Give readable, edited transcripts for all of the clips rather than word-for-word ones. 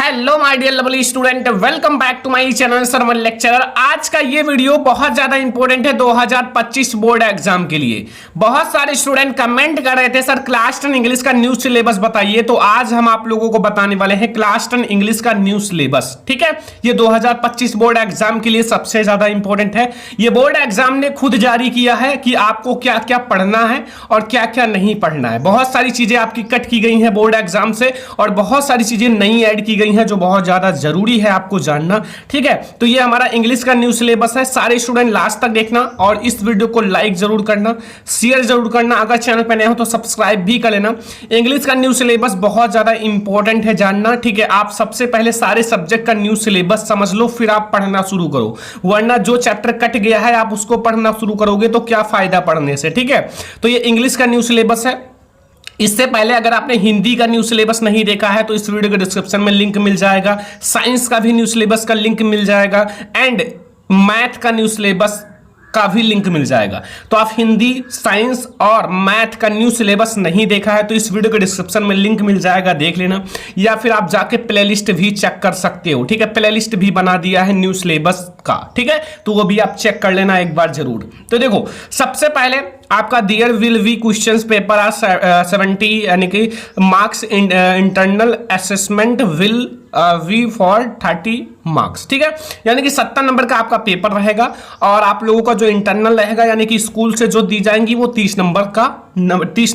Hello my dear lovely student, welcome back to my channel सरमन lecturer. आज का ये वीडियो बहुत ज्यादा इंपॉर्टेंट है 2025 बोर्ड एग्जाम के लिए। बहुत सारे स्टूडेंट कमेंट कर रहे थे सर क्लास 10 इंग्लिश का न्यू सिलेबस बताइए, तो आज हम आप लोगों को बताने वाले हैं क्लास 10 इंग्लिश का न्यू सिलेबस। ठीक है, ये 2025 बोर्ड एग्जाम के लिए सबसे ज्यादा इंपॉर्टेंट है। ये बोर्ड एग्जाम ने खुद जारी किया है कि आपको क्या क्या पढ़ना है और क्या क्या नहीं पढ़ना है। बहुत सारी चीजें आपकी कट की गई हैं बोर्ड एग्जाम से और बहुत सारी चीजें नई ऐड की गई हैं जो बहुत ज्यादा जरूरी है आपको जानना। ठीक है, तो ये हमारा इंग्लिश का न्यू सिलेबस है। सारे स्टूडेंट लास्ट तक देखना और इस वीडियो को लाइक जरूर करना, शेयर जरूर करना। अगर चैनल पर नए हो तो सब्सक्राइब भी कर लेना। इंग्लिश का न्यू सिलेबस बहुत ज्यादा इंपॉर्टेंट है जानना। ठीक है, आप सबसे पहले सारे सब्जेक्ट का न्यू सिलेबस समझ लो, फिर आप पढ़ना शुरू करो, वरना जो चैप्टर कट गया है आप उसको पढ़ना शुरू करोगे तो क्या फायदा पढ़ने से। ठीक है, तो ये इंग्लिश का न्यू सिलेबस है। इससे पहले अगर आपने हिंदी का न्यू सिलेबस नहीं देखा है तो इस वीडियो के डिस्क्रिप्शन में लिंक मिल जाएगा। साइंस का भी न्यू सिलेबस का लिंक मिल जाएगा एंड मैथ का न्यू सिलेबस का भी लिंक मिल जाएगा। तो आप हिंदी, साइंस और मैथ का न्यू सिलेबस नहीं देखा है तो इस वीडियो के डिस्क्रिप्शन में लिंक मिल जाएगा, देख लेना। या फिर आप जाके प्लेलिस्ट भी चेक कर सकते हो। ठीक है, प्लेलिस्ट भी बना दिया है न्यू सिलेबस का। ठीक है, तो वो भी आप चेक कर लेना एक बार जरूर। तो देखो, सबसे पहले आपका there will be questions paper are 70 यानी कि marks internal assessment will we for 30 marks. ठीक है, यानी कि 70 नंबर का आपका पेपर रहेगा और आप लोगों का जो इंटरनल रहेगा यानी कि स्कूल से जो दी जाएंगी वो 30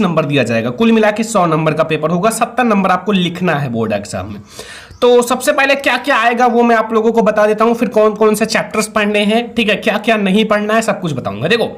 नंबर दिया जाएगा। कुल मिला के 100 नंबर का पेपर होगा। 70 नंबर आपको लिखना है बोर्ड एग्जाम में। तो सबसे पहले क्या क्या आएगा वो मैं आप लोगों को बता देता हूं, फिर कौन कौन से चैप्टर्स पढ़ने हैं, ठीक है, क्या क्या नहीं पढ़ना है, सब कुछ बताऊंगा। देखो,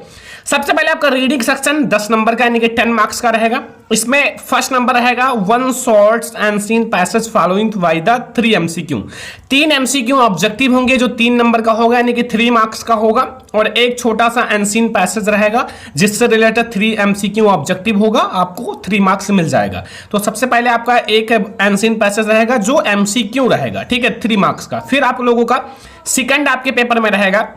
सबसे पहले आपका रीडिंग सेक्शन 10 नंबर का यानी कि 10 मार्क्स का रहेगा। इसमें फर्स्ट नंबर रहेगा 1 shorts and seen passage following by the 3 MCQ. 3 MCQ objective होंगे जो 3 नंबर का होगा यानी कि 3 मार्क्स का होगा, और एक छोटा सा एनसीन पैसेज रहेगा जिससे रिलेटेड 3 एमसीक्यू ऑब्जेक्टिव होगा, आपको 3 मार्क्स मिल जाएगा। तो सबसे पहले आपका एक एनसीन पैसेज रहेगा जो एमसीक्यू रहेगा, ठीक है, 3 मार्क्स का। फिर आप लोगों का सेकंड आपके पेपर में रहेगा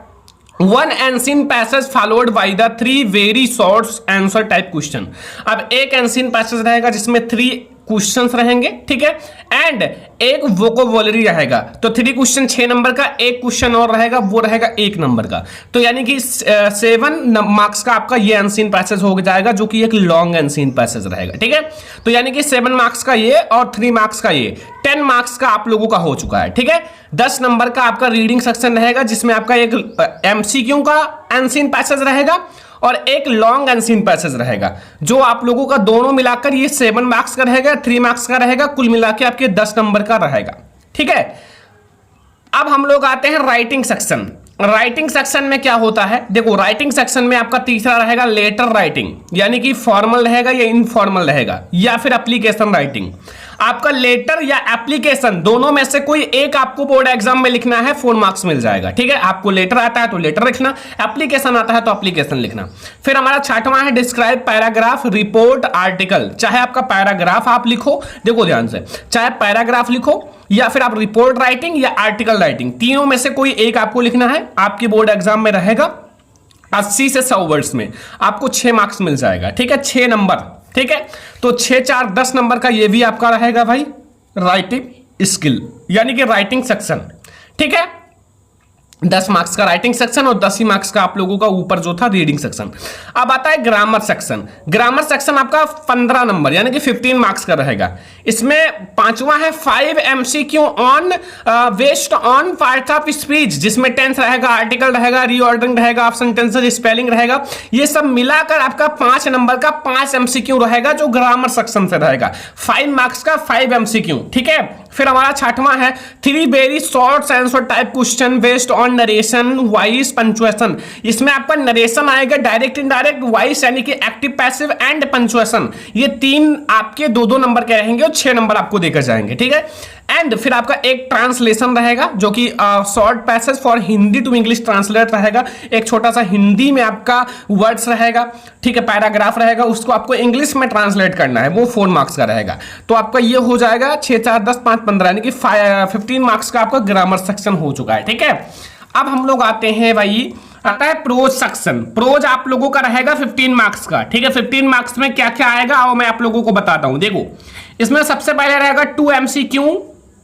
1 unseen passage followed by the 3 very short answer type question. अब एक एनसीन पैसेज रहेगा जिसमें 3 क्वेश्चंस रहेंगे, ठीक है, एंड एक वोकैबुलरी रहेगा। तो 3 क्वेश्चन 6 नंबर का, एक क्वेश्चन और रहेगा वो रहेगा 1 नंबर का। तो यानी कि 7 मार्क्स का आपका ये अनसीन पैसेज हो जाएगा जो कि एक लॉन्ग अनसीन पैसेज रहेगा। ठीक है, तो यानी कि 7 मार्क्स का ये और 3 मार्क्स का ये 10 मार्क्स का आप लोगों का हो चुका है। ठीक है, 10 नंबर का आपका रीडिंग सेक्शन रहेगा जिसमें आपका एक एमसीक्यू का अनसीन पैसेज रहेगा और एक लॉन्ग अनसीन पैसेज रहेगा, जो आप लोगों का दोनों मिलाकर ये 7 मार्क्स का रहेगा, 3 मार्क्स का रहेगा, कुल मिला के आपके 10 नंबर का रहेगा। ठीक है, अब हम लोग आते हैं राइटिंग सेक्शन। राइटिंग सेक्शन में क्या होता है, देखो, राइटिंग सेक्शन में आपका तीसरा रहेगा लेटर राइटिंग, यानी कि फॉर्मल रहेगा या इनफॉर्मल रहेगा, या फिर एप्लीकेशन राइटिंग। आपका लेटर या एप्लीकेशन दोनों में से कोई एक आपको बोर्ड एग्जाम में लिखना है, 4 मार्क्स मिल जाएगा। ठीक है, आपको लेटर आता है तो लेटर लिखना, एप्लीकेशन आता है तो एप्लीकेशन लिखना। फिर हमारा 6वां है डिस्क्राइब पैराग्राफ रिपोर्ट आर्टिकल। चाहे आपका पैराग्राफ आप लिखो, देखो ध्यान से, चाहे पैराग्राफ लिखो या फिर आप रिपोर्ट राइटिंग या आर्टिकल राइटिंग, तीनों में से कोई एक आपको लिखना है। आपके बोर्ड एग्जाम में रहेगा 80 से 100 वर्ड्स में, आपको 6 मार्क्स मिल जाएगा। ठीक है, 6 नंबर। ठीक है, तो 6 4 10 नंबर का ये भी आपका रहेगा भाई राइटिंग स्किल यानी कि राइटिंग सेक्शन। ठीक है, 10 मार्क्स का राइटिंग सेक्शन और 10 ही मार्क्स का आप लोगों का ऊपर जो था रीडिंग सेक्शन। अब आता है ग्रामर सेक्शन। ग्रामर सेक्शन आपका 15 नंबर यानी कि 15 मार्क्स का रहेगा। इसमें 5वां है 5 MCQ on based on part of speech, जिसमें टेंस रहेगा, आर्टिकल रहेगा, रीऑर्डरिंग रहेगा, ऑफ सेंटेंसेस, स्पेलिंग रहेगा। ये सब मिलाकर आपका 5 नंबर का 5 एमसीक्यू रहेगा जो ग्रामर सेक्शन से रहेगा। 5 मार्क्स का 5 एमसीक्यू। ठीक है, फिर हमारा 6वां है 3 very short answer type question based on narration voice punctuation. इसमें आपका नरेशन आएगा, डायरेक्ट इनडायरेक्ट, वॉइस यानी कि एक्टिव पैसिव एंड पंक्चुएशन। ये 3 आपके 2-2 नंबर के रहेंगे और 6 नंबर आपको देकर जाएंगे। ठीक है, एंड फिर आपका एक ट्रांसलेशन रहेगा जो कि short passage for Hindi to English translate रहेगा। एक छोटा सा हिंदी में आपका वर्ड्स रहेगा, ठीक है, पैराग्राफ रहेगा, उसको आपको इंग्लिश में ट्रांसलेट करना है, वो 4 मार्क्स का रहेगा। तो आपका ये हो जाएगा 6 4 10 5 15 यानी कि 15 मार्क्स का आपका ग्रामर सेक्शन हो चुका है। ठीक है, अब हम लोग आते हैं भाई, आता है प्रोज सेक्शन। प्रोज आप लोगों का रहेगा 15 मार्क्स का। ठीक है, 15 मार्क्स में क्या क्या आएगा और मैं आप लोगों को बताता हूं। देखो, इसमें सबसे पहले रहेगा 2 MCQ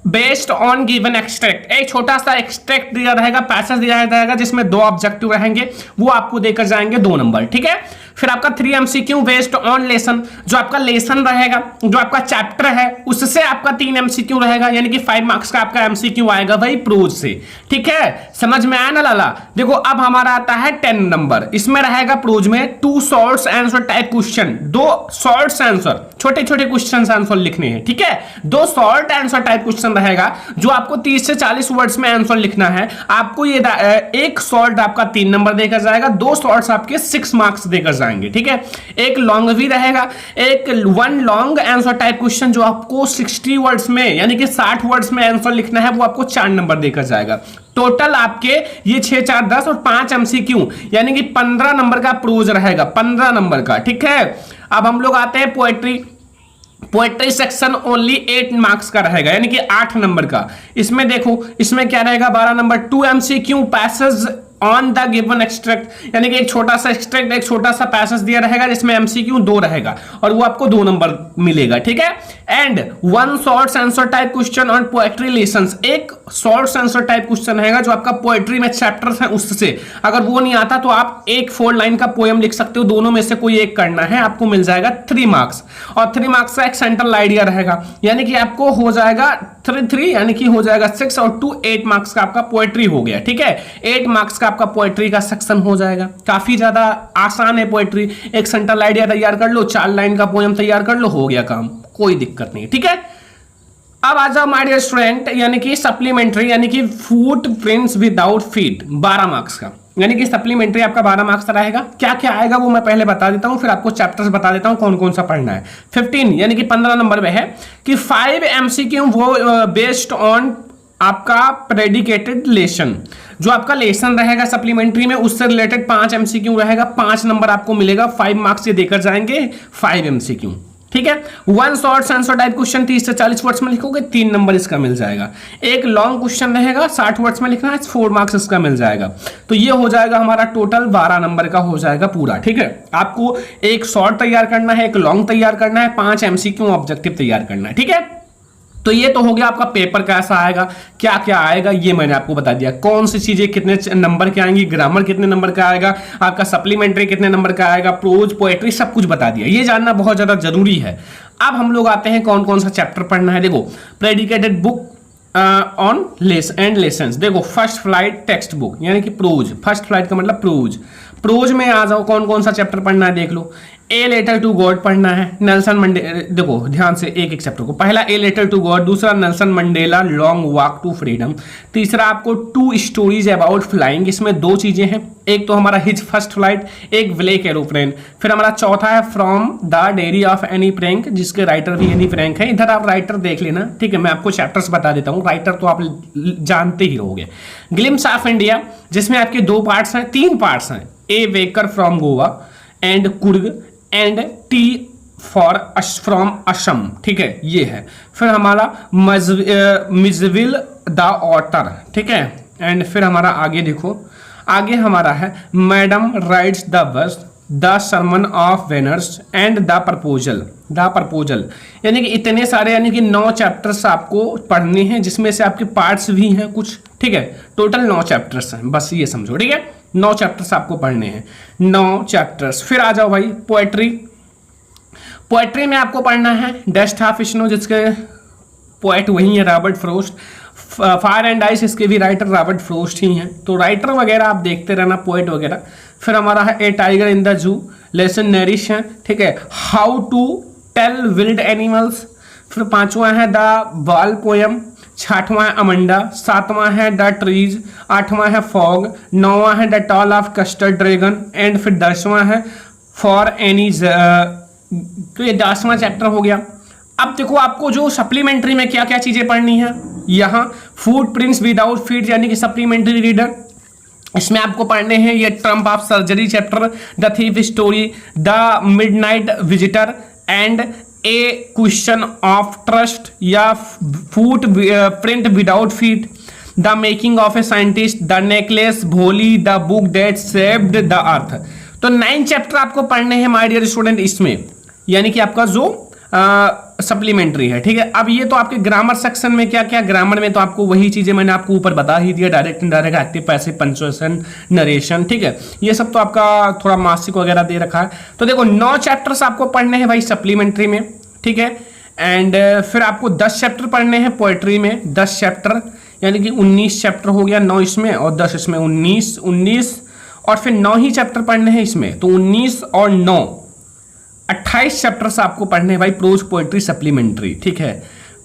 based on given extract, एक छोटा सा एक्सट्रैक्ट दिया रहेगा, पैसेज दिया रहेगा जिसमें 2 ऑब्जेक्टिव रहेंगे, वो आपको देकर जाएंगे 2 नंबर, ठीक है। फिर आपका 3 MCQ बेस्ड ऑन लेसन, जो आपका लेसन रहेगा, जो आपका चैप्टर है उससे आपका 3 MCQ रहेगा, यानी कि 5 मार्क्स का आपका MCQ आएगा भाई प्रोज से, ठीक है। समझ में आया ना लाला। देखो अब हमारा आता है 10 नंबर, इसमें रहेगा प्रोज में 2 shorts answer type question, 2 shorts answer, छोटे छोटे क्वेश्चन आंसर लिखने हैं, ठीक है। 2 शॉर्ट आंसर टाइप क्वेश्चन रहेगा जो आपको 30 से 40 वर्ड्स में आंसर लिखना है। आपको ये एक शॉर्ट आपका 3 नंबर देकर जाएगा, 2 शॉर्ट्स आपके 6 मार्क्स देकर जाएंगे, ठीक है। एक लॉन्ग भी रहेगा, एक 1 लॉन्ग आंसर टाइप क्वेश्चन जो आपको 60 वर्ड्स में यानी कि 60 वर्ड्स में आंसर लिखना है, वो आपको 4 नंबर देकर जाएगा। टोटल आपके ये 6 4 10 और 5 MCQ यानी कि 15 नंबर का प्रोज रहेगा, 15 नंबर का, ठीक है। अब हम लोग आते हैं पोएट्री सेक्शन ओनली 8 मार्क्स का रहेगा, यानी कि 8 नंबर का। इसमें देखो, इसमें क्या रहेगा 12 number 2 MCQ passage on the given extract, यानी कि एक छोटा सा एक्सट्रैक्ट, एक छोटा सा पैसेज दिया रहेगा जिसमें MCQ 2 रहेगा और वो आपको 2 नंबर मिलेगा, ठीक है। And 1 short answer type question on poetry lessons, एक शॉर्ट आंसर टाइप क्वेश्चन रहेगा जो आपका पोएट्री में चैप्टर्स हैं उससे, अगर वो नहीं आता तो आप एक 4 लाइन का पोएम लिख सकते हो, दोनों में से कोई एक करना है, आपको मिल जाएगा 3 मार्क्स। और 3 मार्क्स का एक सेंट्रल आइडिया रहेगा, यानी कि आपको हो जाएगा 3 यानी कि हो जाएगा 6 और 2 8 मार्क्स का आपका पोएट्री हो गया, ठीक है। 8 मार्क्स का आपका पोएट्री का सेक्शन हो जाएगा। काफी ज्यादा आसान है पोएट्री, एक सेंट्रल आइडिया तैयार कर लो, 4 लाइन का पोएम तैयार कर लो, हो गया काम, कोई दिक्कत नहीं, ठीक है। अब आ जाओ माय डियर स्टूडेंट, यानी कि सप्लीमेंट्री, यानी कि foot prints without feet, 12 marks का, यानी कि सप्लीमेंट्री आपका 12 मार्क्स का रहेगा। क्या क्या आएगा वो मैं पहले बता देता हूं, फिर आपको चैप्टर्स बता देता हूं कौन कौन सा पढ़ना है। 15 यानी कि 15 नंबर में है कि 5 MCQ वो बेस्ड ऑन आपका प्रेडिकेटेड लेसन, जो आपका लेसन रहेगा सप्लीमेंट्री में उससे रिलेटेड 5 MCQ रहेगा, 5 नंबर आपको मिलेगा, 5 मार्क्स ये देकर जाएंगे 5 MCQ, ठीक है। 1 शॉर्ट आंसर टाइप क्वेश्चन 30 से 40 वर्ड्स में लिखोगे, 3 नंबर इसका मिल जाएगा। एक लॉन्ग क्वेश्चन रहेगा 60 वर्ड्स में लिखना है, 4 मार्क्स इसका मिल जाएगा। तो ये हो जाएगा हमारा टोटल 12 नंबर का हो जाएगा पूरा, ठीक है। आपको एक शॉर्ट तैयार करना है, एक लॉन्ग तैयार करना है, 5 MCQ ऑब्जेक्टिव तैयार करना है, ठीक है। तो ये तो हो गया आपका पेपर कैसा आएगा, क्या क्या आएगा, ये मैंने आपको बता दिया। कौन सी चीजें कितने नंबर के आएंगी, ग्रामर कितने नंबर का आएगा, आपका सप्लीमेंट्री कितने नंबर का आएगा, प्रोज पोएट्री सब कुछ बता दिया। ये जानना बहुत ज्यादा जरूरी है। अब हम लोग आते हैं कौन कौन सा चैप्टर पढ़ना है। देखो प्रेडिकेटेड बुक ऑन लेसन्स, देखो फर्स्ट फ्लाइट टेक्स्ट बुक यानी कि प्रोज, फर्स्ट फ्लाइट का मतलब प्रोज में आ जाओ, कौन कौन सा चैप्टर पढ़ना है देख लो। ए लेटर टू गॉड पढ़ना है, नेल्सन मंडेला, देखो ध्यान से एक एक चैप्टर को, पहला ए लेटर टू गॉड, दूसरा Nelson Mandela long walk to freedom, तीसरा आपको 2 स्टोरीज अबाउट फ्लाइंग, इसमें 2 चीजें हैं, एक तो हमारा हिज फर्स्ट फ्लाइट, एक ब्लैक एरोप्लेन। फिर हमारा चौथा है from the dairy of Anne Frank, जिसके राइटर भी एनी फ्रैंक है। इधर आप राइटर देख लेना, ठीक है, मैं आपको चैप्टर्स बता देता हूँ, राइटर तो आप जानते ही रहोगे। ग्लिम्स ऑफ इंडिया, जिसमें आपके 2 पार्ट्स हैं, 3 पार्ट्स हैं, a baker from Goa and Coorg and tea for from Assam, ठीक है, ये है। फिर हमारा मिजविल द ऑटर, ठीक है। एंड फिर हमारा आगे देखो, आगे हमारा है madam rides the bus, the sermon of वेनर्स and the proposal, यानी कि इतने सारे, यानी कि 9 चैप्टर्स आपको पढ़ने हैं, जिसमें से आपके पार्ट्स भी हैं कुछ, ठीक है। टोटल 9 चैप्टर्स हैं, बस ये समझो, ठीक है। 9 चैप्टर्स आपको पढ़ने हैं, 9 चैप्टर्स। फिर आ जाओ भाई पोएट्री में आपको पढ़ना है डेस्ट ऑफ स्नो, जिसके पोएट वही है Robert Frost. Fire and ice, इसके भी राइटर रॉबर्ट फ्रॉस्ट ही हैं। तो राइटर वगैरह आप देखते रहना, पोएट वगैरह। फिर हमारा है a tiger in the zoo, lesson नरिश है, ठीक है। How to tell wild animals. फिर 5वां है द वॉल पोएम, 6वां है अमंडा, 7वां है द ट्रीज, 8वां है फॉग, 9वां है the tall of custard dragon and फिर 10वां है फॉर एनी। तो ये 10वां चैप्टर हो गया। अब देखो आपको जो सप्लीमेंट्री में क्या क्या चीजें पढ़नी है, यहाँ फूड प्रिंट्स विदाउट फीट यानी कि सप्लीमेंट्री रीडर, इसमें आपको पढ़ने हैं ये triumph of surgery chapter, the thief story, the midnight visitor and a question of trust या footprint without feet, the making of a scientist, the necklace Bholi, the book that saved the earth. तो 9 chapter आपको पढ़ने हैं my dear student इसमें, यानी कि आपका जो सप्लीमेंट्री है, ठीक है। अब ये तो आपके ग्रामर सेक्शन में क्या क्या, ग्रामर में तो आपको वही चीजें मैंने आपको ऊपर बता ही दिया, direct indirect, active passive, punctuation, narration, ठीक है। ये सब तो आपका थोड़ा मासिक वगैरह दे रखा है। तो देखो 9 चैप्टर्स आपको पढ़ने हैं भाई सप्लीमेंट्री में, ठीक है। एंड फिर आपको 10 चैप्टर पढ़ने हैं पोएट्री में, 10 चैप्टर, यानी कि 19 चैप्टर हो गया, 9 इसमें और 10 इसमें, 19 और फिर 9 ही चैप्टर पढ़ने हैं इसमें, तो 19 और 9 28 चैप्टर्स आपको पढ़ने हैं भाई प्रोज पोएट्री सप्लीमेंट्री, ठीक है।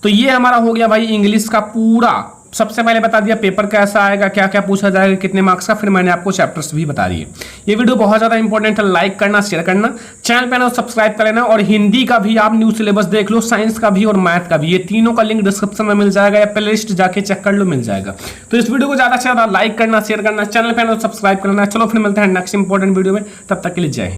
तो ये हमारा हो गया भाई इंग्लिश का पूरा। सबसे पहले बता दिया पेपर कैसा आएगा, क्या क्या पूछा जाएगा, कितने मार्क्स का, फिर मैंने आपको चैप्टर्स भी बता दिए। ये वीडियो बहुत ज़्यादा इंपॉर्टेंट है, लाइक करना, शेयर करना, चैनल पे ना सब्सक्राइब कर लेना। और हिंदी का भी आप न्यू सिलेबस देख लो, साइंस का भी और मैथ का भी, ये तीनों का लिंक डिस्क्रिप्शन में मिल जाएगा, या प्ले लिस्ट जाके चेक कर लो, मिल जाएगा। तो इस वीडियो को ज़्यादा से ज़्यादा लाइक करना, शेयर करना, चैनल पे ना सब्सक्राइब करना। चलो फिर मिलते हैं नेक्स्ट इंपॉर्टेंट वीडियो में, तब तक के लिए जय हिंद।